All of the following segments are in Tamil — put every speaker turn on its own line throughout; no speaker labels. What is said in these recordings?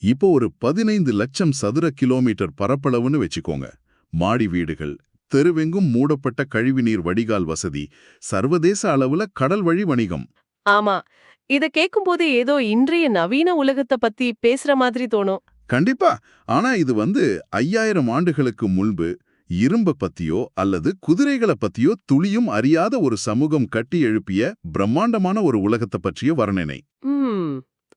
இப்போ ஒரு 15 லட்சம் சதுர கிலோமீட்டர் பரப்பளவுன்னு வச்சுக்கோங்க. மாடி வீடுகள், தெருவெங்கும் மூடப்பட்ட கழிவுநீர் வடிகால் வசதி, சர்வதேச அளவுல கடல் வழி வணிகம்.
ஆமா. இத கேக்கும்போது ஏதோ இன்றைய நவீன உலகத்த பத்தி பேசுற மாதிரி தோணும்.
கண்டிப்பா. ஆனா இது 5000 ஆண்டுகளுக்கு முன்பு இரும்ப பத்தியோ அல்லது குதிரைகளை பத்தியோ துளியும் அறியாத ஒரு சமூகம் கட்டி எழுப்பிய பிரம்மாண்டமான ஒரு உலகத்தை பற்றிய வர்ணனை.
ம்.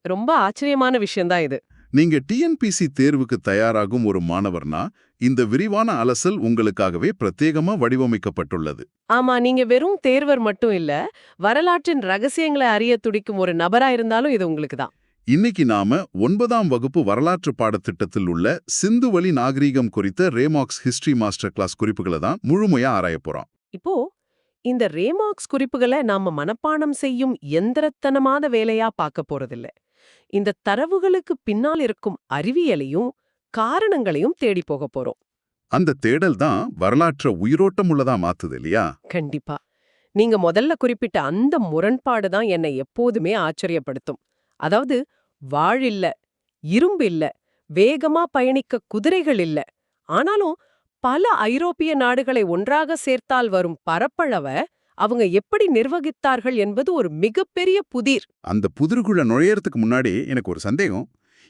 ரொம்ப ஆச்சரியமான விஷயம்தான் இது.
நீங்க டிஎன்பிசி தேர்வுக்கு தயாராகும் ஒரு மாணவர்னா இந்த விரிவான அலசல் உங்களுக்காகவே பிரத்யேகமா வடிவமைக்கப்பட்டுள்ளது.
ஆமா, நீங்க வெறும் தேர்வர் மட்டும் இல்ல, வரலாற்றின் ரகசியங்களை அறிய துடிக்கும் ஒரு நபரா இருந்தாலும் இது உங்களுக்கு தான்.
இன்னைக்கு நாம 9ஆம் வகுப்பு வரலாற்று பாடத்திட்டத்தில் உள்ள சிந்துவெளி நாகரீகம் குறித்த ரேமார்க்ஸ் ஹிஸ்டரி மாஸ்டர் கிளாஸ் குறிப்புகளை தான் முழுமையா ஆராயப் போறோம்.
இப்போ இந்த ரேமார்க்ஸ் குறிப்புகளை நாம மனப்பாடம் செய்யும் எந்திரத்தனமான வேலையா பார்க்க போறதில்ல. இந்த தரவுகளுக்கு பின்னால் இருக்கும் அறிவியலையும் காரணங்களையும் தேடி போக போறோம்.
அந்த தேடல் தான் வரலாற்றை உயிரோட்டம் உள்ளதா மாத்துது இல்லையா?
கண்டிப்பா. நீங்க முதல்ல குறிப்பிட்ட அந்த முரண்பாடு தான் என்னை எப்போதுமே ஆச்சரியப்படுத்தும். அதாவது வாள் இல்ல, இரும்பு இல்ல, வேகமா பயணிக்க குதிரைகள் இல்ல. ஆனாலும் பல ஐரோப்பிய நாடுகளை ஒன்றாக சேர்த்தால் வரும் பரப்பளவ அவங்க எப்படி நிர்வகித்தார்கள் என்பது ஒரு மிகப்பெரிய புதிர்.
அந்த புதிருக்குள்ள நுழையறதுக்கு முன்னாடி எனக்கு ஒரு சந்தேகம்.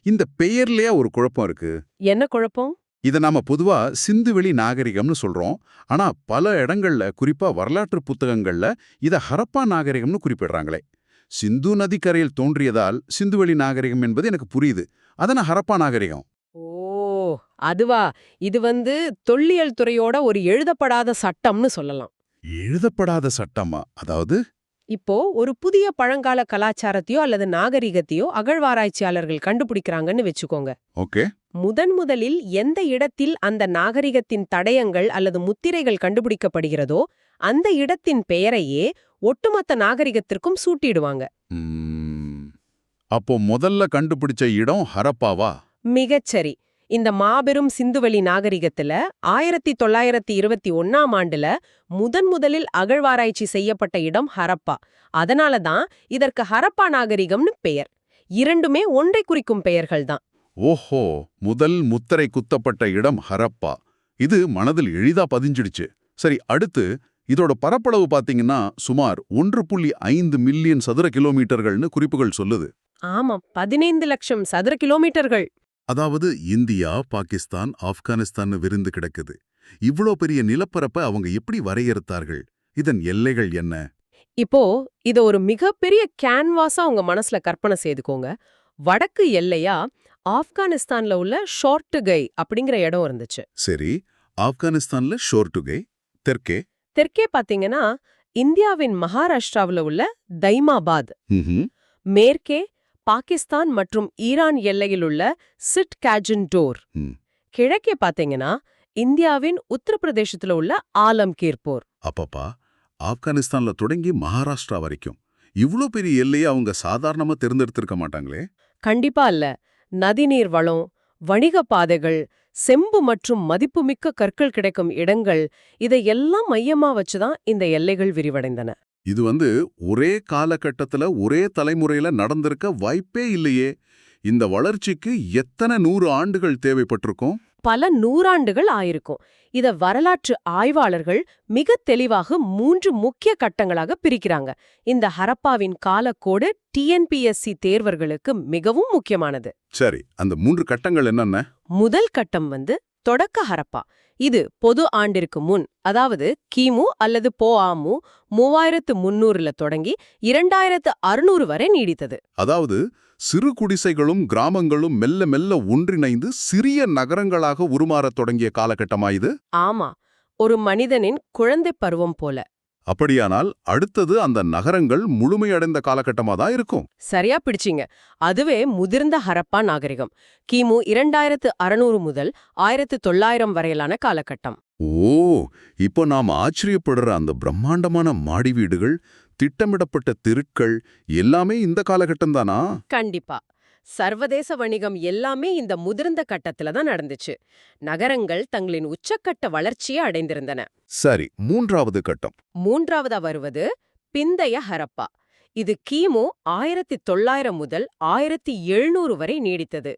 இந்த பெயர்லயே ஒரு குழப்பம் இருக்கு.
என்ன குழப்பம்?
இத நாம பொதுவா சிந்துவெளி நாகரிகம்னு சொல்றோம். ஆனா பல இடங்கள்ல, குறிப்பா வரலாற்று புத்தகங்கள்ல இத ஹரப்பா நாகரிகம்னு குறிப்பிடுறாங்களே. சிந்து நதிக்கரையில் தோன்றியதால் சிந்துவெளி நாகரிகம் என்பது எனக்கு புரியுது. அதன ஹரப்பா நாகரிகம்.
ஓ, அதுவா? இது தொல்லியல் துறையோட ஒரு எழுதப்படாத சட்டம்னு சொல்லலாம்.
எழுதப்படாத சட்டமா? அதாவது
இப்போ ஒரு புதிய பழங்கால கலாச்சாரத்தையோ அல்லது நாகரிகத்தையோ அகழ்வாராய்ச்சியாளர்கள் கண்டுபிடிக்கிறாங்கன்னு வெச்சுக்கோங்க.
ஓகே.
முதலில் எந்த இடத்தில் அந்த நாகரிகத்தின் தடயங்கள் அல்லது முத்திரைகள் கண்டுபிடிக்கப்படுகிறதோ அந்த இடத்தின் பெயரையே ஒட்டுமொத்த நாகரிகத்திற்கும் சூட்டிடுவாங்க.
அப்போ முதல்ல கண்டுபிடிச்ச இடம் ஹரப்பாவா?
மிகச்சரி. இந்த மாபெரும் சிந்துவெளி நாகரிகத்துல 1921ஆம் ஆண்டுல முதலில் அகழ்வாராய்ச்சி செய்யப்பட்ட இடம் ஹரப்பா. அதனால தான் இதற்கு ஹரப்பா நாகரிகம்னு பெயர். இரண்டுமே ஒன்றை குறிக்கும் பெயர்கள் தான்.
ஓஹோ, முதல் முத்திரை குத்தப்பட்ட இடம் ஹரப்பா. இது மனதில் எளிதா பதிஞ்சிடுச்சு. சரி, அடுத்து இதோட பரப்பளவு பாத்தீங்கன்னா சுமார் 1.5 மில்லியன் சதுர கிலோமீட்டர்கள்னு குறிப்புகள் சொல்லுது.
ஆமா, 15 லட்சம் சதுர கிலோமீட்டர்கள்.
அதாவது இந்தியா, பாகிஸ்தான், ஆப்கானிஸ்தான் விரிந்து கிடக்குது. இவ்ளோ பெரிய நிலப்பரப்ப அவங்க எப்படி வரையறுத்தார்கள்? இதன் எல்லைகள் என்ன?
இப்போ இத ஒரு மிகப்பெரிய கேன்வாஸா உங்க மனசுல கற்பனை செய்துக்கோங்க. வடக்கு எல்லையா ஆப்கானிஸ்தான்ல உள்ள ஷோர்ட்டுகை அப்படிங்கிற இடம் இருந்துச்சு.
சரி, ஆப்கானிஸ்தான்ல ஷோர்ட்டுகை. தெற்கே?
தெற்கே பாத்தீங்கன்னா இந்தியாவின் மகாராஷ்டிராவுல உள்ள தைமாபாத். மேற்கே பாகிஸ்தான் மற்றும் ஈரான் எல்லையில் உள்ள சிட் காஜன் டோர். கிழக்கே பாத்தீங்கன்னா இந்தியாவின் உத்தரப்பிரதேசத்துல உள்ள ஆலம்கீர்போர்.
அப்பப்பா, ஆப்கானிஸ்தான்ல தொடங்கி மகாராஷ்டிரா வரைக்கும் இவ்ளோ பெரிய எல்லையை அவங்க சாதாரணமா தேர்ந்தெடுத்திருக்க மாட்டாங்களே.
கண்டிப்பா இல்ல. நதிநீர் வளம், வணிக பாதைகள், செம்பு மற்றும் மதிப்புமிக்க கற்கள் கிடைக்கும் இடங்கள், இதையெல்லாம் மையமா வச்சுதான் இந்த எல்லைகள் விரிவடைந்தன.
இது ஒரே காலகட்டத்துல ஒரே தலைமுறையில நடந்திருக்க வாய்ப்பே இல்லையே. இந்த வளர்ச்சிக்கு எத்தனை 100 ஆண்டுகள் தேவைப்பட்டிருக்கும்?
பல நூறாண்டுகள் ஆயிருக்கும். இத வரலாற்று ஆய்வாளர்கள் மிக தெளிவாக 3 முக்கிய கட்டங்களாக பிரிக்கிறாங்க. இந்த ஹரப்பாவின் காலக்கோடு டிஎன்பிஎஸ்சி தேர்வர்களுக்கு மிகவும் முக்கியமானது.
சரி, அந்த 3 கட்டங்கள் என்னென்ன?
முதல் கட்டம் தொடக்க ஹரப்பா. இது பொது ஆண்டிற்கு முன், அதாவது கிமு அல்லது போஆமு 3300ல தொடங்கி 2600 வரை நீடித்தது.
அதாவது சிறு குடிசைகளும் கிராமங்களும் மெல்ல மெல்ல ஒன்றிணைந்து சிறிய நகரங்களாக உருமாறத் தொடங்கிய காலகட்டமா இது?
ஆமா, ஒரு மனிதனின் குழந்தை பருவம் போல.
அப்படியானால் அடுத்தது அந்த நகரங்கள் முழுமையடைந்த காலகட்டமா தான் இருக்கும்.
சரியா பிடிச்சிங்க. அதுவே முதிர்ந்த ஹரப்பா நாகரிகம். கிமு 2600 முதல் 1900 வரையிலான காலகட்டம்.
ஓ, இப்போ நாம ஆச்சரியப்படுற அந்த பிரம்மாண்டமான மாடி வீடுகள், திட்டமிடப்பட்ட தெருக்கள் எல்லாமே இந்த காலகட்டம் தானா?
கண்டிப்பா. சர்வதேச வணிகம் எல்லாமே இந்த முதிர்ந்த கட்டத்துல தான் நடந்துச்சு. நகரங்கள் தங்களின் உச்சக்கட்ட வளர்ச்சியை அடைந்திருந்தன.
சரி, மூன்றாவது கட்டம்.
மூன்றாவதா வருவது பிந்தைய ஹரப்பா. இது கிமு 1900 முதல் 1700 வரை நீடித்தது.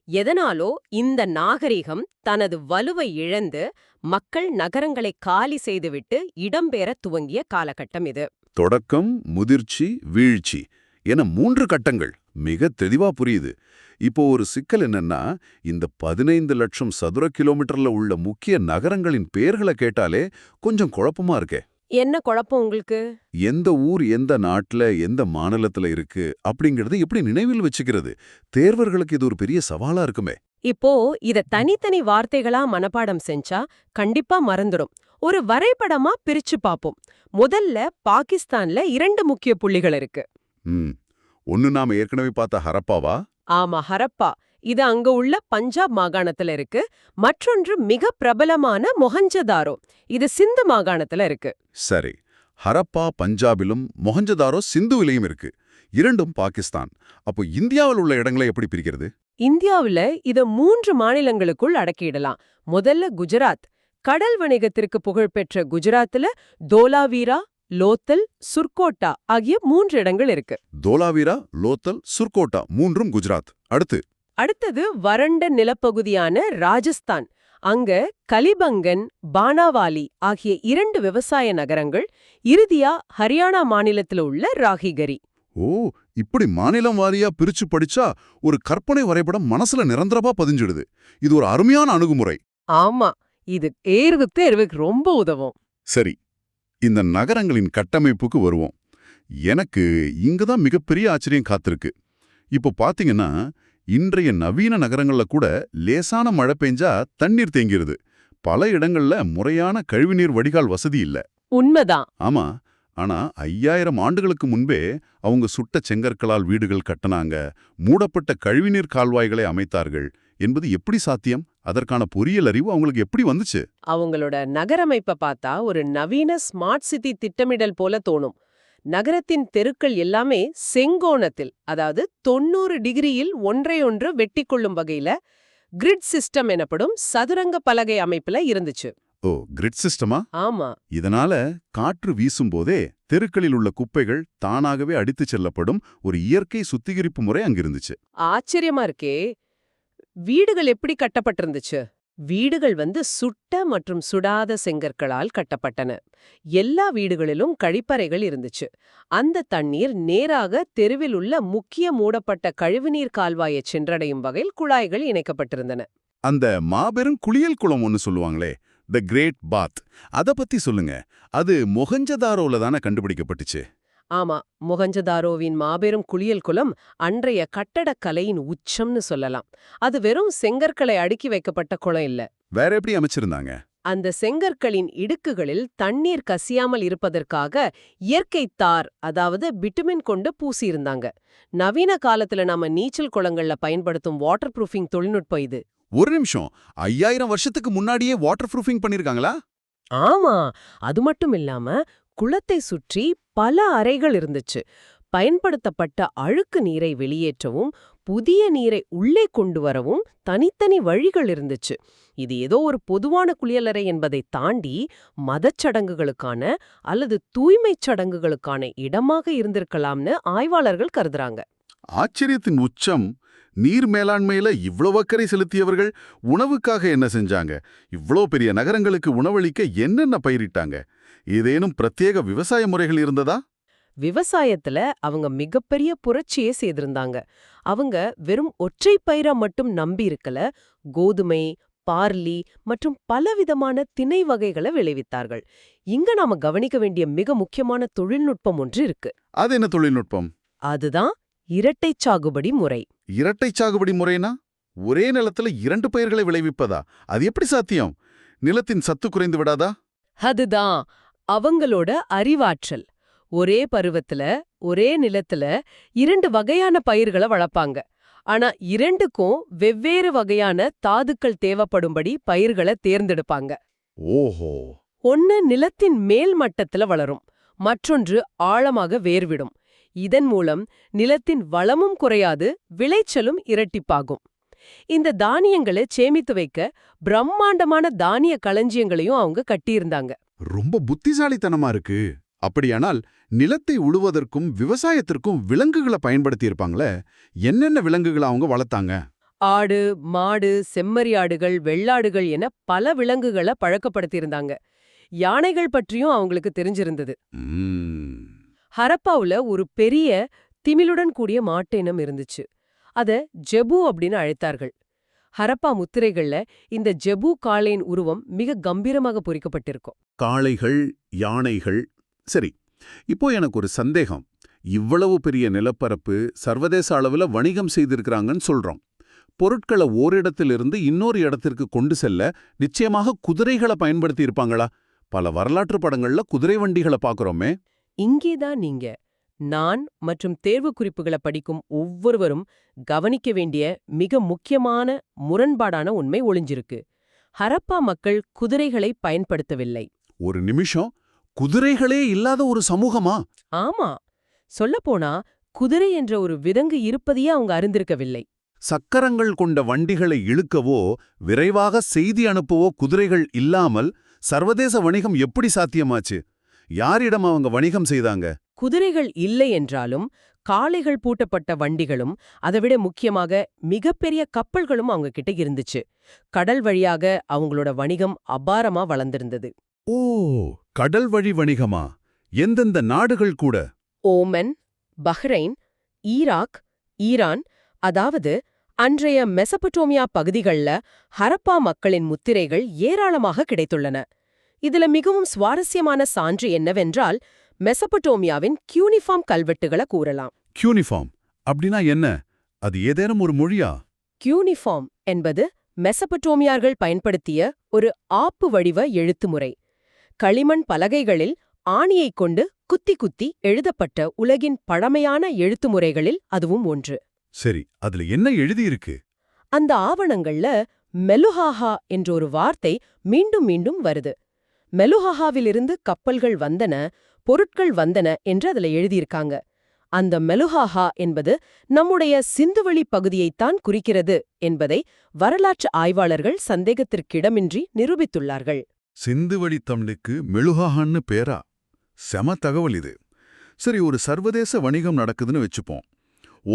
எதனாலோ இந்த நாகரிகம் தனது வலுவை இழந்து மக்கள் நகரங்களை காலி செய்துவிட்டு இடம்பெற துவங்கிய காலகட்டம் இது.
தொடக்கம், முதிர்ச்சி, வீழ்ச்சி என 3 கட்டங்கள் மிக தெளிவா புரியுது. இப்போ ஒரு சிக்கல் என்னன்னா, இந்த 15 லட்சம் சதுர கிலோமீட்டர்ல உள்ள முக்கிய நகரங்களின் பெயர்களை கேட்டாலே கொஞ்சம் குழப்பமா இருக்கே.
என்ன குழப்பம் உங்களுக்கு?
எந்த ஊர் எந்த நாட்டுல எந்த மாநிலத்துல இருக்கு அப்படிங்கறது எப்படி நினைவில் வச்சுக்கிறது? தேர்வர்களுக்கு இது ஒரு பெரிய சவாலா இருக்குமே.
இப்போ இத தனித்தனி வார்த்தைகளா மனப்பாடம் செஞ்சா கண்டிப்பா மறந்துடும். ஒரு வரைபடமா பிரிச்சு பாப்போம். முதல்ல பாகிஸ்தான்ல 2 முக்கிய புள்ளிகள் இருக்கு.
ஒன்னு நாம ஏற்கனவே பார்த்த ஹரப்பாவா?
ஆமா, ஹரப்பா. இது அங்க உள்ள பஞ்சாப் மாகாணத்துல இருக்கு. மற்றொன்று மிக பிரபலமான மொஹஞ்சதாரோ. இது சிந்து மாகாணத்துல இருக்கு.
சரி, ஹரப்பா பஞ்சாபிலும் மொஹஞ்சதாரோ சிந்துவிலையும் இருக்கு. இரண்டும் பாகிஸ்தான். அப்போ இந்தியாவில் உள்ள இடங்களை எப்படி பிரிக்கிறது?
இந்தியாவுல இத 3 மாநிலங்களுக்குள் அடக்கிடலாம். முதல்ல குஜராத். கடல் வணிகத்திற்கு புகழ்பெற்ற குஜராத்ல தோலாவீரா, லோத்தல், சுர்கோட்டா ஆகிய 3 இடங்கள் இருக்கு.
தோலாவீரா, லோத்தல், சுர்கோட்டா 3ம் குஜராத். அடுத்தது
வறண்ட நிலப்பகுதியான ராஜஸ்தான். அங்க கலிபங்கன், பானாவாலி ஆகிய 2 விவசாய நகரங்கள். இறுதியா ஹரியானா மாநிலத்துல உள்ள ராகிகரி.
ஓ, இப்படி மாநிலம் வாரியா பிரிச்சு படிச்சா ஒரு கற்பனை வரைபடம் மனசுல நிரந்தரமா பதிஞ்சிடுது. இது ஒரு அருமையான அணுகுமுறை.
ஆமா, இது தேர்வுக்கு ரொம்ப உதவும்.
சரி, இந்த நகரங்களின் கட்டமைப்புக்கு வருவோம். எனக்கு இங்கதான் மிகப்பெரிய ஆச்சரியம் காத்திருக்கு. இப்போ பாத்தீங்கன்னா, இன்றைய நவீன நகரங்கள்ல கூட லேசான மழை பெஞ்சா தண்ணீர் தேங்கிருது. பல இடங்கள்ல முறையான கழிவுநீர் வடிகால் வசதி இல்ல.
உண்மைதான்.
ஆமா, ஆனா 5000 ஆண்டுகளுக்கு முன்பே அவங்க சுட்ட செங்கற்களால் வீடுகள் கட்டினாங்க, மூடப்பட்ட கழிவுநீர் கால்வாய்களை அமைத்தார்கள் என்பது எப்படி சாத்தியம்? அதற்கான பொறியியல் அறிவு அவங்களுக்கு எப்படி வந்துச்சு?
அவங்களோட நகரமைப்பை பார்த்தா ஒரு நவீன ஸ்மார்ட் சிட்டி திட்டமிடல் போல தோணும். நகரத்தின் தெருக்கள் எல்லாமே செங்கோணத்தில், அதாவது 90 டிகிரியில் ஒன்றையொன்று வெட்டிக்கொள்ளும் வகையில கிரிட் சிஸ்டம் எனப்படும் சதுரங்க பலகை அமைப்புல இருந்துச்சு.
ஓ, கிரிட் சிஸ்டமா?
ஆமா.
இதனால காற்று வீசும்போதே தெருக்களில் உள்ள குப்பைகள் தானாகவே அடித்துச் செல்லப்படும் ஒரு இயற்கை சுத்திகரிப்பு முறை அங்கிருந்துச்சு.
ஆச்சரியமா இருக்கே. வீடுகள் எப்படி கட்டப்பட்டிருந்துச்சு? வீடுகள் சுட்ட மற்றும் சுடாத செங்கற்களால் கட்டப்பட்டன. எல்லா வீடுகளிலும் கழிப்பறைகள் இருந்துச்சு. அந்த தண்ணீர் நேராக தெருவில் உள்ள முக்கிய மூடப்பட்ட கழிவுநீர் கால்வாயை சென்றடையும் வகையில் குழாய்கள் இணைக்கப்பட்டிருந்தன.
அந்த மாபெரும் குளியல் குளம் ஒன்னு சொல்லுவாங்களே, தி கிரேட் பாத், அத பத்தி சொல்லுங்க. அது மொஹஞ்சதாரோல தானே கண்டுபிடிக்கப்பட்டுச்சு?
ஆமா, மொஹஞ்சதாரோவின் மாபெரும் குளியல் குளம் அன்றைய கட்டடக்கலையின் உச்சம்னு சொல்லலாம். அது வெறும் செங்கற்களை அடுக்கி வைக்கப்பட்ட குளம் இல்ல.
வேற எப்படி அமைச்சிருந்தாங்க?
அந்த செங்கற்களின் இடுக்குகளில் தண்ணீர் கசியாமல் இருப்பதற்காக இயற்கை தார், அதாவது பிட்டுமின் கொண்டு பூசியிருந்தாங்க. நவீன காலத்துல நாம நீச்சல் குளங்கள்ல பயன்படுத்தும் வாட்டர் ப்ரூஃபிங் தொழில்நுட்பம் இது.
ஒரு நிமிஷம், 5000 வருஷத்துக்கு முன்னாடியே வாட்டர் ப்ரூஃபிங் பண்ணிருக்காங்களா?
ஆமா, அது மட்டும் இல்லாம குளத்தை சுற்றி பல அறைகள் இருந்துச்சு. பயன்படுத்தப்பட்ட அழுக்கு நீரை வெளியேற்றவும் புதிய நீரை உள்ளே கொண்டு வரவும் தனித்தனி வழிகள் இருந்துச்சு. இது ஏதோ ஒரு பொதுவான குளியலறை என்பதை தாண்டி மதச்சடங்குகளுக்கான அல்லது தூய்மைச் சடங்குகளுக்கான இடமாக இருந்திருக்கலாம்னு ஆய்வாளர்கள் கருதுறாங்க.
ஆச்சரியத்தின் உச்சம். நீர் மேலாண்மையில இவ்வளவு அக்கறை செலுத்தியவர்கள் உணவுக்காக என்ன செஞ்சாங்க? இவ்வளோ பெரிய நகரங்களுக்கு உணவளிக்க என்னென்ன பயிரிட்டாங்க? ஏதேனும் பிரத்யேக விவசாய முறைகள் இருந்ததா?
விவசாயத்துல அவங்க மிகப்பெரிய புரட்சியே செய்திருந்தாங்க. அவங்க வெறும் ஒற்றை பயிரா மட்டும் நம்பி இருக்கல, கோதுமை, பார்லி மற்றும் பலவிதமான திணை வகைகளை விளைவித்தார்கள். இங்க நாம கவனிக்க வேண்டிய மிக முக்கியமான தொழில்நுட்பம் ஒன்று இருக்கு.
அது என்ன தொழில்நுட்பம்?
அதுதான் இரட்டை சாகுபடி முறை.
இரட்டை சாகுபடி முறைனா ஒரே நிலத்துல 2 பயிர்களை விளைவிப்பதா? அது எப்படி சாத்தியம்? நிலத்தின் சத்து குறைந்து விடாதா?
அதுதான் அவங்களோட அறிவாற்றல். ஒரே பருவத்துல ஒரே நிலத்துல 2 வகையான பயிர்களை வளர்ப்பாங்க. ஆனா 2க்கும் வெவ்வேறு வகையான தாதுக்கள் தேவைப்படும்படி பயிர்களை தேர்ந்தெடுப்பாங்க.
ஓஹோ.
ஒன்னு நிலத்தின் மேல் மட்டத்துல வளரும், மற்றொன்று ஆழமாக வேர்விடும். இதன் மூலம் நிலத்தின் வளமும் குறையாது, விளைச்சலும் இரட்டிப்பாகும். இந்த தானியங்களை சேமித்து வைக்க பிரம்மாண்டமான தானிய களஞ்சியங்களையும் அவங்க கட்டியிருந்தாங்க.
ரொம்ப புத்திசாலித்தனமா இருக்கு. அப்படியானால் நிலத்தை உழுவதற்கும் விவசாயத்திற்கும் விலங்குகளை பயன்படுத்தி இருப்பாங்களே, என்னென்ன விலங்குகளை அவங்க வளர்த்தாங்க?
ஆடு, மாடு, செம்மறியாடுகள், வெள்ளாடுகள் என பல விலங்குகளை பழக்கப்படுத்தியிருந்தாங்க. யானைகள் பற்றியும் அவங்களுக்கு தெரிஞ்சிருந்தது.
ம்,
ஹரப்பாவுல ஒரு பெரிய திமிலுடன் கூடிய மாட்டு இனம் இருந்துச்சு. அத ஜெபு அப்படின்னு அழைத்தார்கள். ஹரப்பா முத்திரைகள்ல இந்த ஜெபு காளையின் உருவம் மிக கம்பீரமாக பொறிக்கப்பட்டிருக்கும்.
காளைகள், யானைகள். சரி, இப்போ எனக்கு ஒரு சந்தேகம். இவ்வளவு பெரிய நிலப்பரப்பு சர்வதேச அளவுல வணிகம் செய்திருக்கிறாங்கன்னு சொல்றோம். பொருட்களை ஓரிடத்திலிருந்து இன்னொரு இடத்திற்கு கொண்டு செல்ல நிச்சயமாக குதிரைகளை பயன்படுத்தி இருப்பாங்களா? பல வரலாற்று படங்கள்ல குதிரை வண்டிகளை பார்க்கறோமே.
இங்கேதான் நீங்க நான் மற்றும் தேர்வு குறிப்புகளை படிக்கும் ஒவ்வொருவரும் கவனிக்க வேண்டிய மிக முக்கியமான முரண்பாடான உண்மை ஒளிஞ்சிருக்கு. ஹரப்பா மக்கள் குதிரைகளை பயன்படுத்தவில்லை.
ஒரு நிமிஷம், குதிரைகளே இல்லாத ஒரு சமூகமா?
ஆமா, சொல்லப்போனா குதிரை என்ற ஒரு விலங்கு இருப்பதையே அவங்க அறிந்திருக்கவில்லை.
சக்கரங்கள் கொண்ட வண்டிகளை இழுக்கவோ விரைவாக செய்தி அனுப்பவோ குதிரைகள் இல்லாமல் சர்வதேச வணிகம் எப்படி சாத்தியமாச்சு? யாரிடம் அவங்க வணிகம் செய்தாங்க?
குதிரைகள் இல்லை என்றாலும் காளைகள் பூட்டப்பட்ட வண்டிகளும் அதைவிட முக்கியமாக மிகப்பெரிய கப்பல்களும் அவங்க கிட்ட இருந்துச்சு. கடல் வழியாக அவங்களோட வணிகம் அபாரமா வளர்ந்திருந்தது.
ஓ, கடல் வழி வணிகமா? எந்தெந்த நாடுகள் கூட?
ஓமன், பஹ்ரைன், ஈராக், ஈரான், அதாவது அன்றைய மெசபடோமியா பகுதிகள்ல ஹரப்பா மக்களின் முத்திரைகள் ஏராளமாக கிடைத்துள்ளன. இதுல மிகவும் சுவாரஸ்யமான சான்று என்னவென்றால் மெசபடோமியாவின் கியூனிஃபார்ம் கல்வெட்டுகளை கூறலாம்.
கியூனிஃபார்ம் அப்படின்னா என்ன? அது ஏதேனும் ஒரு மொழியா?
கியூனிஃபார்ம் என்பது மெசபடோமியார்கள் பயன்படுத்திய ஒரு ஆப்பு வடிவ எழுத்துமுறை. களிமண் பலகைகளில் ஆணியைக் கொண்டு குத்தி குத்தி எழுதப்பட்ட உலகின் பழமையான எழுத்துமுறைகளில் அதுவும் ஒன்று.
சரி, அதுல என்ன எழுதியிருக்கு?
அந்த ஆவணங்கள்ல மெலுஹாஹா என்ற ஒரு வார்த்தை மீண்டும் மீண்டும் வருது. மெலுஹாஹாவிலிருந்து கப்பல்கள் வந்தன, பொருட்கள் வந்தன என்று அதுல எழுதியிருக்காங்க. அந்த மெலுஹாஹா என்பது நம்முடைய சிந்துவெளி பகுதியைத்தான் குறிக்கிறது என்பதை வரலாற்று ஆய்வாளர்கள் சந்தேகத்திற்கிடமின்றி நிரூபித்துள்ளார்கள்.
சிந்துவெளி தமிழுக்கு மெழுகான்னு பேரா? செம தகவல் இது. சரி, ஒரு சர்வதேச வணிகம் நடக்குதுன்னு வச்சுப்போம்.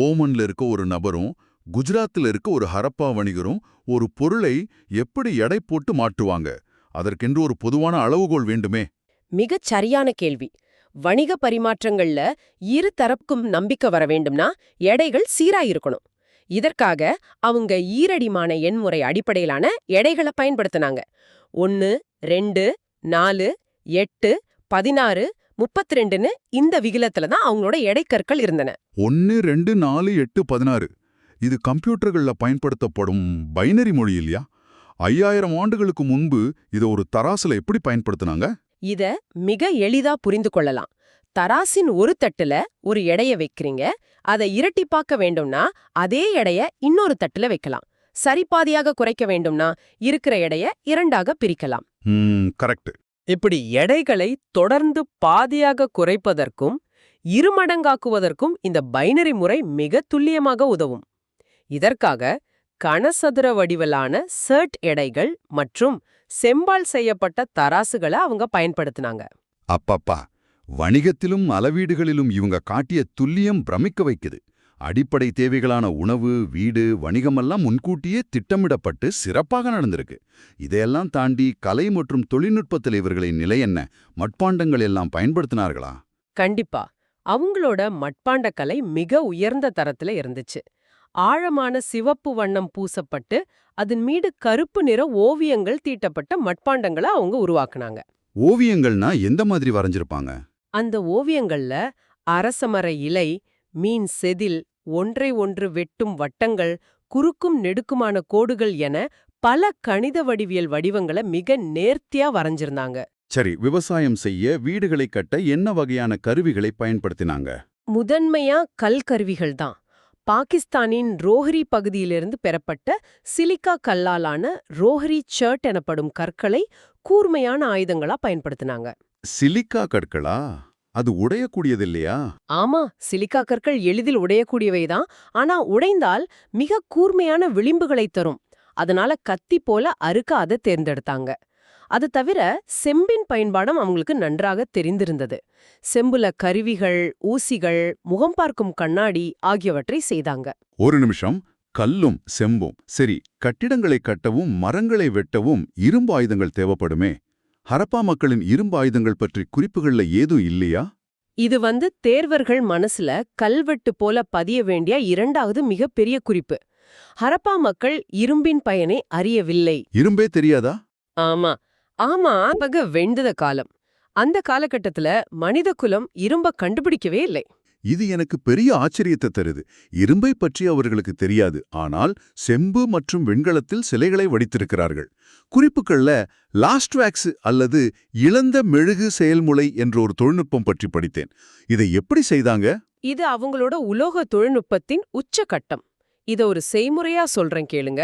ஓமன்ல இருக்க ஒரு நபரும் குஜராத்தில் இருக்க ஒரு ஹரப்பா வணிகரும் ஒரு பொருளை எப்படி எடை போட்டு மாட்டுவாங்க? அதற்கென்று ஒரு பொதுவான அளவுகோல் வேண்டுமே.
மிகச் சரியான கேள்வி. வணிக பரிமாற்றங்கள்ல இரு தரப்புக்கும் நம்பிக்கை வர வேண்டும்னா எடைகள் சீராயிருக்கணும். இதற்காக அவங்க ஈரடிமான எண்முறை அடிப்படையிலான எடைகளை பயன்படுத்தினாங்க. 1, 2, 4, 8, 16, 32ன்னு இந்த விகிதத்துல தான் அவங்களோட எடைக்கற்கள் இருந்தன.
1, 2, 4, 8, 16. இது கம்ப்யூட்டர்கள்ல பயன்படுத்தப்படும் பைனரி மொழி இல்லையா? 5000 ஆண்டுகளுக்கு முன்பு இதை ஒரு தராசுல எப்படி பயன்படுத்தினாங்க?
இத மிக எளிதா புரிந்து கொள்ளலாம். தராசின் ஒரு தட்டுல ஒரு எடைய வைக்கிறீங்க. அதை இரட்டிப்பாக்க வேண்டும்னா அதே எடைய இன்னொரு தட்டுல வைக்கலாம். சரிபாதியாக குறைக்க வேண்டும்னா இருக்கிற எடைய 2ஆக பிரிக்கலாம்.
கரெக்ட்.
இப்படி எடைகளை தொடர்ந்து பாதியாக குறைப்பதற்கும் இருமடங்காக்குவதற்கும் இந்த பைனரி முறை மிக துல்லியமாக உதவும். இதற்காக கனசதுர வடிவிலான சர்ட் எடைகள் மற்றும் செம்பால் செய்யப்பட்ட தராசுகளை அவங்க பயன்படுத்தினாங்க.
அப்பப்பா, வணிகத்திலும் அளவீடுகளிலும் இவங்க காட்டிய துல்லியம் பிரமிக்க வைக்குது. அடிப்படை தேவைகளான உணவு, வீடு, வணிகமெல்லாம் முன்கூட்டியே திட்டமிடப்பட்டு சிறப்பாக நடந்திருக்கு. இதையெல்லாம் தாண்டி கலை மற்றும் தொழில்நுட்பத்தில் இவர்களின் நிலை என்ன? மட்பாண்டங்கள் எல்லாம் பயன்படுத்தினார்களா?
கண்டிப்பா அவங்களோட மட்பாண்ட கலை மிக உயர்ந்த தரத்துல இருந்துச்சு. ஆழமான சிவப்பு வண்ணம் பூசப்பட்டு அதன் மீது கருப்பு நிற ஓவியங்கள் தீட்டப்பட்ட மட்பாண்டங்களை அவங்க உருவாக்குனாங்க.
ஓவியங்கள்னா எந்த மாதிரி வரைஞ்சிருப்பாங்க?
அந்த ஓவியங்கள்ல அரசமர இலை, மீன் செதில், ஒன்றை ஒன்று வெட்டும் வட்டங்கள், குறுக்கும் நெடுக்குமான கோடுகள் என பல கணித வடிவியல் வடிவங்களை மிக நேர்த்தியா வரைஞ்சிருந்தாங்க.
சரி, விவசாயம் செய்ய, வீடுகளை கட்ட என்ன வகையான கருவிகளை பயன்படுத்தினாங்க?
முதன்மையா கல்கருவிகள் தான். பாகிஸ்தானின் ரோஹரி பகுதியிலிருந்து பெறப்பட்ட சிலிக்கா கல்லாலான ரோஹரி சர்ட் எனப்படும் கற்களை கூர்மையான ஆயுதங்களா பயன்படுத்தினாங்க.
சிலிக்கா கற்களா? அது உடையக்கூடியது இல்லையா?
ஆமா, சிலிக்கா கற்கள் எளிதில் உடையக்கூடியவைதான். ஆனா உடைந்தால் மிக கூர்மையான விளிம்புகளை தரும். அதனால கத்தி போல அறுக்க அதை தேர்ந்தெடுத்தாங்க. அது தவிர செம்பின் பயன்பாடும் அவங்களுக்கு நன்றாக தெரிந்திருந்தது. செம்புல கருவிகள், ஊசிகள், முகம் பார்க்கும் கண்ணாடி ஆகியவற்றை செய்தாங்க.
ஒரு நிமிஷம், கல்லும் செம்பும். சரி, கட்டிடங்களை கட்டவும் மரங்களை வெட்டவும் இரும்பு ஆயுதங்கள் தேவைப்படுமே. ஹரப்பா மக்களின் இரும்பு ஆயுதங்கள் பற்றி குறிப்புகள்ல ஏதும் இல்லையா?
இது தேர்வர்கள் மனசுல கல்வெட்டு போல பதிய வேண்டிய இரண்டாவது மிகப்பெரிய குறிப்பு. ஹரப்பா மக்கள் இரும்பின் பயனை அறியவில்லை.
இரும்பே தெரியாதா?
ஆமா ஆமா வெண்டத காலம். அந்த காலகட்டத்துல மனித குலம் இரும்ப கண்டுபிடிக்கவே இல்லை.
இது எனக்கு பெரிய ஆச்சரியத்தை தருது. இரும்பை பற்றி அவர்களுக்கு தெரியாது, ஆனால் செம்பு மற்றும் வெண்கலத்தில் சிலைகளை வடித்திருக்கிறார்கள். குறிப்புகள்ல லாஸ்ட் வேக்ஸ் அல்லது இளந்த மெழுகு செயல்முறை என்ற ஒரு தொழில்நுட்பம் பற்றி படித்தேன். இதை எப்படி செய்தாங்க?
இது அவங்களோட உலோக தொழில்நுட்பத்தின் உச்சகட்டம். இத ஒரு செய்முறையா சொல்றேன் கேளுங்க.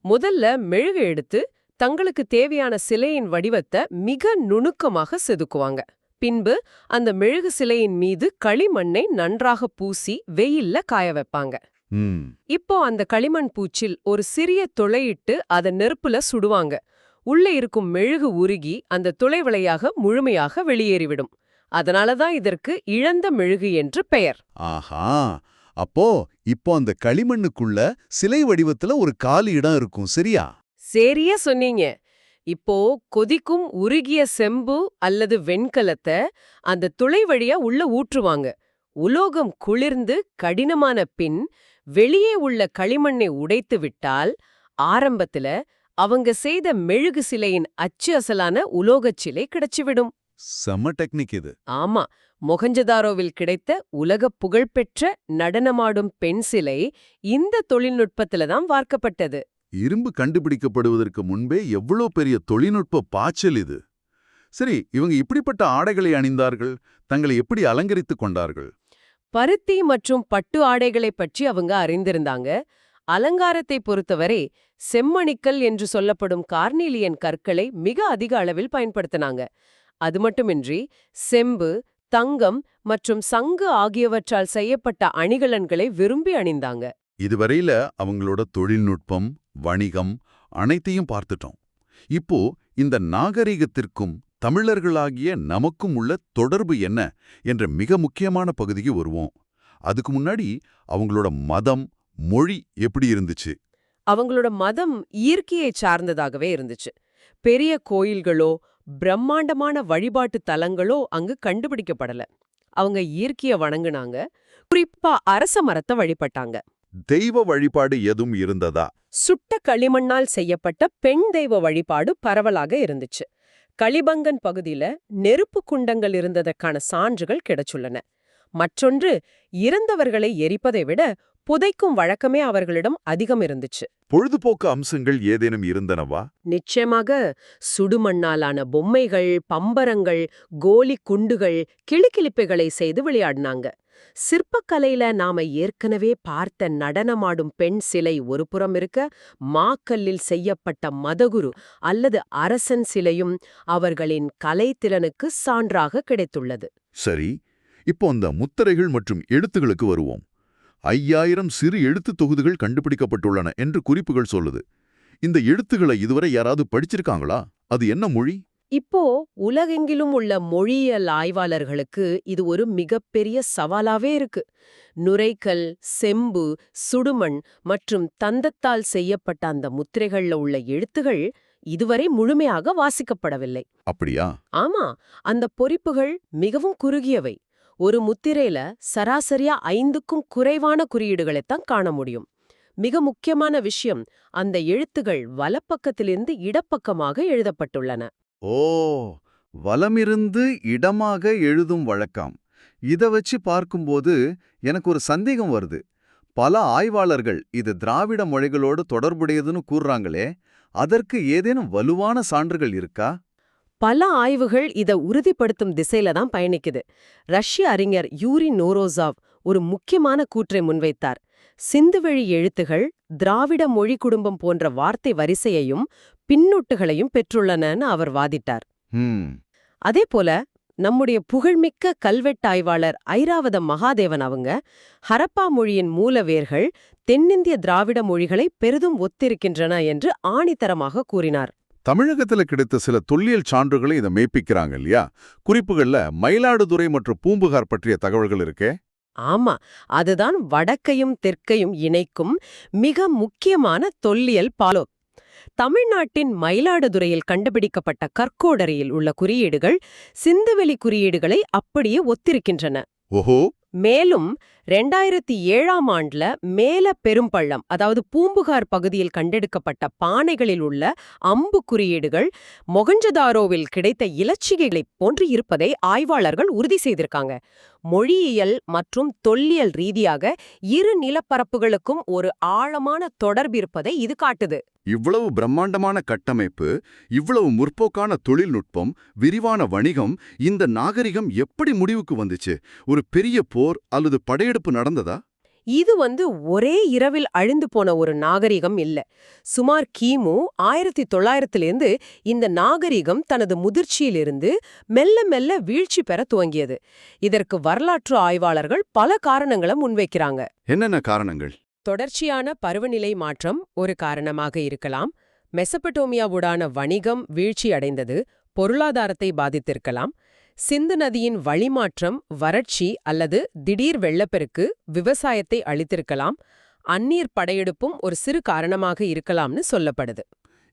முதல்ல மெழுகு எடுத்து தங்களுக்கு தேவையான சிலையின் வடிவத்தை மிக நுணுக்கமாக செதுக்குவாங்க. பின்பு அந்த மெழுகு சிலையின் மீது களிமண்ணை நன்றாக பூசி வெயில்ல காய வைப்பாங்க. இப்போ அந்த களிமண் பூச்சில் ஒரு சிறிய துளையிட்டு அதை நெருப்புல சுடுவாங்க. உள்ள இருக்கும் மெழுகு உருகி அந்த துளை வழியாக முழுமையாக வெளியேறிவிடும். அதனாலதான் இதற்கு இழந்த மெழுகு என்று பெயர்.
ஆஹா, அப்போ இப்போ அந்த களிமண்ணுக்குள்ள சிலை வடிவத்துல ஒரு காலி இடம் இருக்கும், சரியா?
சரியா சொன்னீங்க. இப்போ கொதிக்கும் உருகிய செம்பு அல்லது வெண்கலத்தை அந்த துளை வழியா உள்ள ஊற்றுவாங்க. உலோகம் குளிர்ந்து கடினமான பின் வெளியே உள்ள களிமண்ணை உடைத்து விட்டால் ஆரம்பத்துல அவங்க செய்த மெழுகு சிலையின் அச்சு அசலான உலோகச் சிலை கிடைச்சுவிடும்.
செம டெக்னிக் இது.
ஆமா, மொஹஞ்சதாரோவில் கிடைத்த உலக புகழ்பெற்ற நடனமாடும் பெண் சிலை இந்த தொழில்நுட்பத்துல தான் வார்க்கப்பட்டது.
இரும்பு கண்டுபிடிக்கப்படுவதற்கு முன்பே எவ்வளோ பெரிய தொழில்நுட்ப பாய்ச்சல் இது. சரி, இவங்க இப்படிப்பட்ட ஆடைகளை அணிந்தார்கள், தங்களை எப்படி அலங்கரித்துக் கொண்டார்கள்?
பருத்தி மற்றும் பட்டு ஆடைகளை பற்றி அவங்க அறிந்திருந்தாங்க. அலங்காரத்தை பொறுத்தவரை செம்மணிக்கல் என்று சொல்லப்படும் கார்னீலியன் கற்களை மிக அதிக அளவில் பயன்படுத்தினாங்க. அது மட்டுமின்றி செம்பு, தங்கம் மற்றும் சங்கு ஆகியவற்றால் செய்யப்பட்ட அணிகலன்களை விரும்பி அணிந்தாங்க.
இதுவரையில அவங்களோட தொழில்நுட்பம், வணிகம் அனைத்தையும் பார்த்துட்டோம். இப்போ இந்த நாகரிகத்திற்கும் தமிழர்களாகிய நமக்கும் உள்ள தொடர்பு என்ன என்ற மிக முக்கியமான பகுதிக்கு வருவோம். அதுக்கு முன்னாடி அவங்களோட மதம், மொழி எப்படி இருந்துச்சு?
அவங்களோட மதம் இயற்கையை சார்ந்ததாகவே இருந்துச்சு. பெரிய கோயில்களோ பிரம்மாண்டமான வழிபாட்டு தலங்களோ அங்கு கண்டுபிடிக்கப்படல. அவங்க இயற்கையை வணங்குனாங்க. குறிப்பா அரச மரத்தை வழிபட்டாங்க.
தெய்வ வழிபாடு எதுவும் இருந்ததா?
சுட்ட களிமண்ணால் செய்யப்பட்ட பெண் தெய்வ வழிபாடு பரவலாக இருந்துச்சு. களிபங்கன் பகுதியில நெருப்பு குண்டங்கள் இருந்ததற்கான சான்றுகள் கிடைச்சுள்ளன. மற்றொன்று, இறந்தவர்களை எரிப்பதை விட புதைக்கும் வழக்கமே அவர்களிடம் அதிகம் இருந்துச்சு.
பொழுதுபோக்கு அம்சங்கள் ஏதேனும் இருந்தனவா?
நிச்சயமாக. சுடுமண்ணாலான பொம்மைகள், பம்பரங்கள், கோலி குண்டுகள், கிளிக்கிளிப்பைகளை செய்து விளையாடினாங்க. சிற்பக்கலையில நாம ஏற்கனவே பார்த்த நடனமாடும் பெண் சிலை ஒரு புறம் இருக்க, மாக்கல்லில் செய்யப்பட்ட மதகுரு அல்லது அரசன் சிலையும் அவர்களின் கலைத்திறனுக்கு சான்றாக கிடைத்துள்ளது.
சரி, இப்போ அந்த முத்திரைகள் மற்றும் எழுத்துகளுக்கு வருவோம். 5000 சிறு எழுத்து தொகுதிகள் கண்டுபிடிக்கப்பட்டுள்ளன என்று குறிப்புகள் சொல்லுது. இந்த எழுத்துக்களை இதுவரை யாராவது படிச்சிருக்காங்களா? அது என்ன மொழி?
இப்போ உலகெங்கிலும் உள்ள மொழியியல் ஆய்வாளர்களுக்கு இது ஒரு மிகப்பெரிய சவாலாவே இருக்கு. நுரைக்கல், செம்பு, சுடுமண் மற்றும் தந்தத்தால் செய்யப்பட்ட அந்த முத்திரைகள்ல உள்ள எழுத்துகள் இதுவரை முழுமையாக வாசிக்கப்படவில்லை.
அப்படியா?
ஆமா, அந்த பொறிப்புகள் மிகவும் குறுகியவை. ஒரு முத்திரையில சராசரியா 5க்கும் குறைவான குறியீடுகளைத்தான் காண முடியும். மிக முக்கியமான விஷயம், அந்த எழுத்துகள் வலப்பக்கத்திலிருந்து இடப்பக்கமாக எழுதப்பட்டுள்ளன.
ஓ, வலமிருந்து இடமாக எழுதும் வழக்கம். இத வச்சு பார்க்கும்போது எனக்கு ஒரு சந்தேகம் வருது. பல ஆய்வாளர்கள் இது திராவிட மொழிகளோடு தொடர்புடையதுன்னு கூறுறாங்களே, அதற்கு ஏதேனும் வலுவான சான்றுகள் இருக்கா?
பல ஆய்வுகள் இத உறுதிப்படுத்தும் திசையில தான் பயணிக்குது. ரஷ்ய அறிஞர் யூரி நோரோசாவ் ஒரு முக்கியமான கூற்றை முன்வைத்தார். சிந்துவெளி எழுத்துகள் திராவிட மொழி குடும்பம் போன்ற வார்த்தை வரிசையையும் பின்னொட்டுகளையும் பெற்றுள்ளனன்னு அவர் வாதிட்டார். அதேபோல நம்முடைய புகழ்மிக்க கல்வெட்டாய்வாளர் ஐராவத மகாதேவன் அவங்க ஹரப்பா மொழியின் மூலவேர்கள் தென்னிந்திய திராவிட மொழிகளை பெரிதும் ஒத்திருக்கின்றன என்று ஆணித்தரமாக கூறினார்.
தமிழகத்துல கிடைத்த சில தொல்லியல் சான்றுகளை இதை மெய்ப்பிக்கிறாங்க இல்லையா? குறிப்புகள்ல மயிலாடுதுறை மற்றும் பூம்புகார் பற்றிய தகவல்கள் இருக்கே.
ஆமா, அதுதான் வடக்கையும் தெற்கையும் இணைக்கும் மிக முக்கியமான தொல்லியல் பாலம். தமிழ்நாட்டின் மயிலாடுதுறையில் கண்டுபிடிக்கப்பட்ட கற்கோடரியில் உள்ள குறியீடுகள் சிந்துவெளி குறியீடுகளை அப்படியே ஒத்திருக்கின்றன.
ஓஹோ.
மேலும் 2007ஆம் ஆண்டுல மேல பெரும்பள்ளம், அதாவது பூம்புகார் பகுதியில் கண்டெடுக்கப்பட்ட பானைகளில் உள்ள அம்பு குறியீடுகள் மொகஞ்சதாரோவில் கிடைத்த இலச்சிகைகளைப் போன்று இருப்பதை ஆய்வாளர்கள் உறுதி செய்திருக்காங்க. மொழியியல் மற்றும் தொல்லியல் ரீதியாக இரு நிலப்பரப்புகளுக்கும் ஒரு ஆழமான தொடர்பு இருப்பதை இது காட்டுது.
இவ்வளவு பிரம்மாண்டமான கட்டமைப்பு, இவ்வளவு முற்போக்கான தொழில்நுட்பம், விரிவான வணிகம், இந்த நாகரிகம் எப்படி முடிவுக்கு வந்துச்சு? ஒரு பெரிய போர் அல்லது படையெடுப்பு நடந்ததா?
இது ஒரே இரவில் அழிந்து போன ஒரு நாகரிகம் இல்ல. சுமார் கிமு 1900லேருந்து இந்த நாகரிகம் தனது முதிர்ச்சியிலிருந்து மெல்ல மெல்ல வீழ்ச்சி பெற துவங்கியது. இதற்கு வரலாற்று ஆய்வாளர்கள் பல காரணங்களை முன்வைக்கிறாங்க.
என்னென்ன காரணங்கள்?
தொடர்ச்சியான பருவநிலை மாற்றம் ஒரு காரணமாக இருக்கலாம். மெசபடோமியாவுடான வணிகம் வீழ்ச்சி அடைந்தது, பொருளாதாரத்தை பாதித்திருக்கலாம். சிந்து நதியின் வழிமாற்றம் வறட்சி அல்லது திடீர் வெள்ளப்பெருக்கு விவசாயத்தை அழித்திருக்கலாம். அந்நீர் படையெடுப்பும் ஒரு சிறு காரணமாக இருக்கலாம்னு சொல்லப்படுது.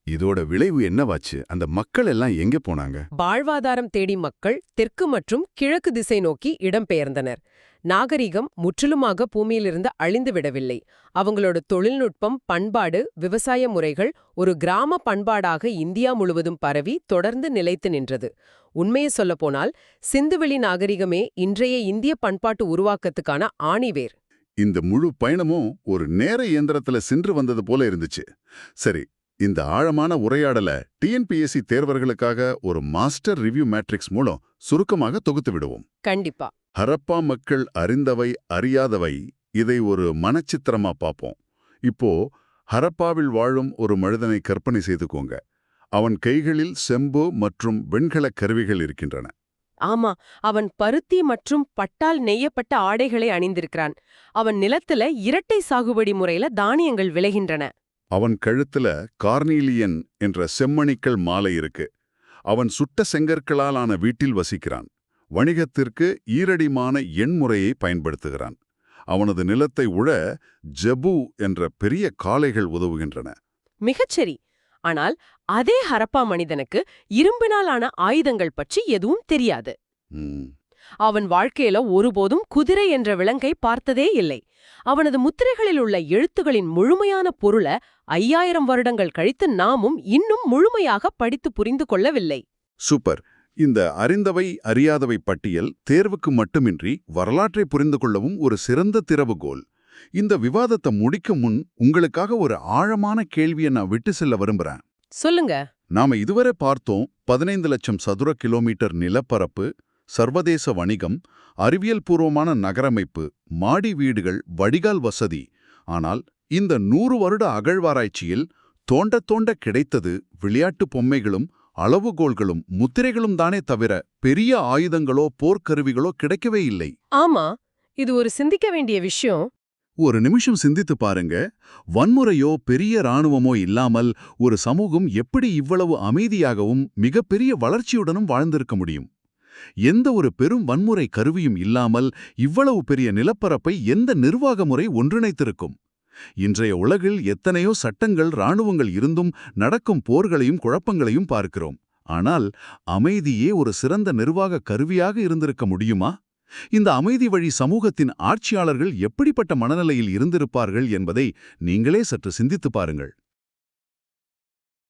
இதோட விளைவு என்னவாச்சு? அந்த மக்கள் எல்லாம் எங்க போனாங்க?
வாழ்வாதாரம் தேடி மக்கள் தெற்கு மற்றும் கிழக்கு திசை நோக்கி இடம்பெயர்ந்தனர். நாகரிகம் முற்றிலுமாக பூமியிலிருந்து அழிந்து விடவில்லை. அவங்களோட தொழில்நுட்பம், பண்பாடு, விவசாய முறைகள் ஒரு கிராம பண்பாடாக இந்தியா முழுவதும் பரவி தொடர்ந்து நிலைத்து நின்றது. உண்மையை சொல்லப்போனால் சிந்துவெளி நாகரிகமே இன்றைய இந்திய பண்பாட்டு உருவாக்கத்துக்கான ஆணிவேர்.
இந்த முழு பயணமும் ஒரு நேர இயந்திரத்துல சென்று வந்தது போல இருந்துச்சு. சரி, இந்த ஆழமான உரையாடல டிஎன்பிஎஸ்சி தேர்வர்களுக்காக ஒரு மாஸ்டர் ரிவ்யூ மேட்ரிக்ஸ் மூலம் சுருக்கமாக தொகுத்து விடுவோம்.
கண்டிப்பா.
ஹரப்பா மக்கள் அறிந்தவை அறியாதவை, இதை ஒரு மனச்சித்திரமா பார்ப்போம். இப்போ ஹரப்பாவில் வாழும் ஒரு மனிதனை கற்பனை செய்துக்கோங்க. அவன் கைகளில் செம்பு மற்றும் வெண்கலக் கருவிகள் இருக்கின்றன.
ஆமா, அவன் பருத்தி மற்றும் பட்டால் நெய்யப்பட்ட ஆடைகளை அணிந்திருக்கிறான். அவன் நிலத்துல இரட்டை சாகுபடி முறையில தானியங்கள் விளைகின்றன.
அவன் கழுத்துல கார்னீலியன் என்ற செம்மணிக்கல் மாலை இருக்கு. அவன் சுட்ட செங்கற்களால் ஆன வீட்டில் வசிக்கிறான். வணிகத்திற்கு ஈரடிமான எண்முறையை பயன்படுத்துகிறான். அவனது நிலத்தை உழ ஜபு என்ற பெரிய காளைகள் உதவுகின்றன.
மிகச்சரி. ஆனால் அதே ஹரப்பா மனிதனுக்கு இரும்பினாலான ஆயுதங்கள் பற்றி எதுவும் தெரியாது. அவன் வாழ்க்கையில ஒருபோதும் குதிரை என்ற விலங்கை பார்த்ததே இல்லை. அவனது முத்திரைகளில் உள்ள எழுத்துகளின் முழுமையான பொருளை 5000 வருடங்கள் கழித்து நாமும் இன்னும் முழுமையாக படித்து புரிந்து கொள்ளவில்லை.
சூப்பர். இந்த அறிந்தவை அறியாதவை பட்டியல் தேர்வுக்கு மட்டுமின்றி வரலாற்றை புரிந்து கொள்ளவும் ஒரு சிறந்த திறவுகோல். இந்த விவாதத்தை முடிக்க முன் உங்களுக்காக ஒரு ஆழமான கேள்வியை நான் விட்டு செல்ல விரும்புறேன்.
சொல்லுங்க.
நாம இதுவரை பார்த்தோம் 15 லட்சம் சதுர கிலோமீட்டர் நிலப்பரப்பு, சர்வதேச வணிகம், அறிவியல் பூர்வமான நகரமைப்பு, மாடி வீடுகள், வடிகால் வசதி. ஆனால் இந்த 100 வருட அகழ்வாராய்ச்சியில் தோண்ட தோண்ட கிடைத்தது விளையாட்டு பொம்மைகளும் அளவுகோல்களும் முத்திரைகளும் தானே தவிர பெரிய ஆயுதங்களோ போர்க்கருவிகளோ கிடைக்கவே இல்லை.
ஆமா, இது ஒரு சிந்திக்க வேண்டிய விஷயம்.
ஒரு நிமிஷம் சிந்தித்து பாருங்க. வன்முறையோ பெரிய இராணுவமோ இல்லாமல் ஒரு சமூகம் எப்படி இவ்வளவு அமைதியாகவும் மிகப்பெரிய வளர்ச்சியுடனும் வாழ்ந்திருக்க முடியும்? எந்த ஒரு பெரும் வன்முறை கருவியும் இல்லாமல் இவ்வளவு பெரிய நிலப்பரப்பை எந்த நிர்வாக முறை ஒன்றிணைத்திருக்கும்? இன்றைய உலகில் எத்தனையோ சட்டங்கள், இராணுவங்கள் இருந்தும் நடக்கும் போர்களையும் குழப்பங்களையும் பார்க்கிறோம். ஆனால் அமைதியே ஒரு சிறந்த நிர்வாக கருவியாக இருந்திருக்க முடியுமா? இந்த அமைதி வழி சமூகத்தின் ஆட்சியாளர்கள் எப்படிப்பட்ட மனநிலையில் இருந்திருப்பார்கள் என்பதை நீங்களே சற்று சிந்தித்துப் பாருங்கள்.